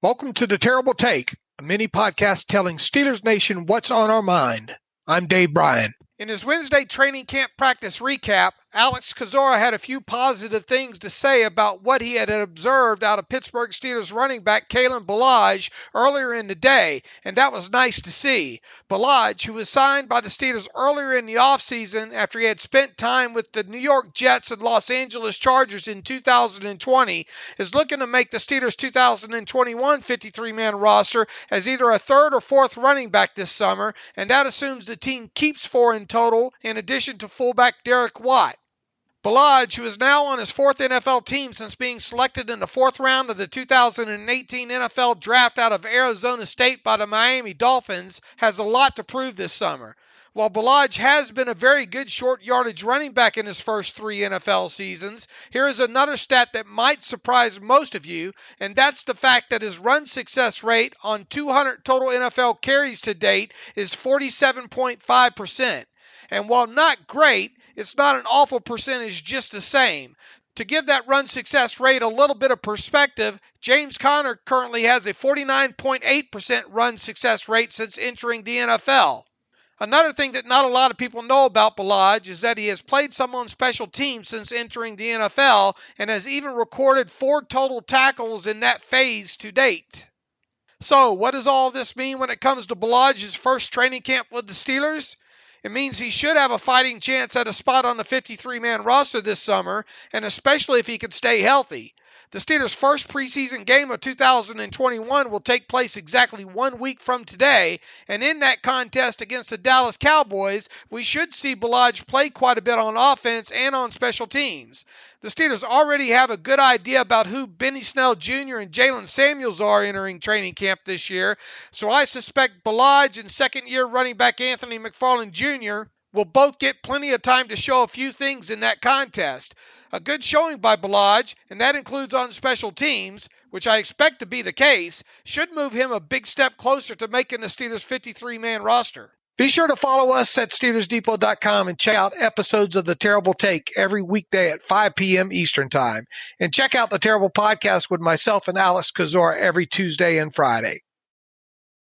Welcome to The Terrible Take, a mini podcast telling Steelers Nation what's on our mind. I'm Dave Bryan. In his Wednesday training camp practice recap, Alex Kozora had a few positive things to say about what he had observed out of Pittsburgh Steelers running back Kalen Ballage earlier in the day, and that was nice to see. Ballage, who was signed by the Steelers earlier in the offseason after he had spent time with the New York Jets and Los Angeles Chargers in 2020, is looking to make the Steelers' 2021 53-man roster as either a third or fourth running back this summer, and that assumes the team keeps four in total in addition to fullback Derek Watt. Ballage, who is now on his fourth NFL team since being selected in the fourth round of the 2018 NFL Draft out of Arizona State by the Miami Dolphins, has a lot to prove this summer. While Ballage has been a very good short yardage running back in his first three NFL seasons, here is another stat that might surprise most of you, and that's the fact that his run success rate on 200 total NFL carries to date is 47.5%. And while not great, it's not an awful percentage just the same. To give that run success rate a little bit of perspective, James Conner currently has a 49.8% run success rate since entering the NFL. Another thing that not a lot of people know about Ballage is that he has played some on special teams since entering the NFL and has even recorded 4 total tackles in that phase to date. So, what does all this mean when it comes to Ballage's first training camp with the Steelers? It means he should have a fighting chance at a spot on the 53-man roster this summer, and especially if he can stay healthy. The Steelers' first preseason game of 2021 will take place exactly 1 week from today, and in that contest against the Dallas Cowboys, we should see Ballage play quite a bit on offense and on special teams. The Steelers already have a good idea about who Benny Snell Jr. and Jalen Samuels are entering training camp this year, so I suspect Ballage and second-year running back Anthony McFarland Jr. will both get plenty of time to show a few things in that contest. A good showing by Ballage, and that includes on special teams, which I expect to be the case, should move him a big step closer to making the Steelers' 53-man roster. Be sure to follow us at SteelersDepot.com and check out episodes of The Terrible Take every weekday at 5 p.m. Eastern Time. And check out The Terrible Podcast with myself and Alex Kozora every Tuesday and Friday.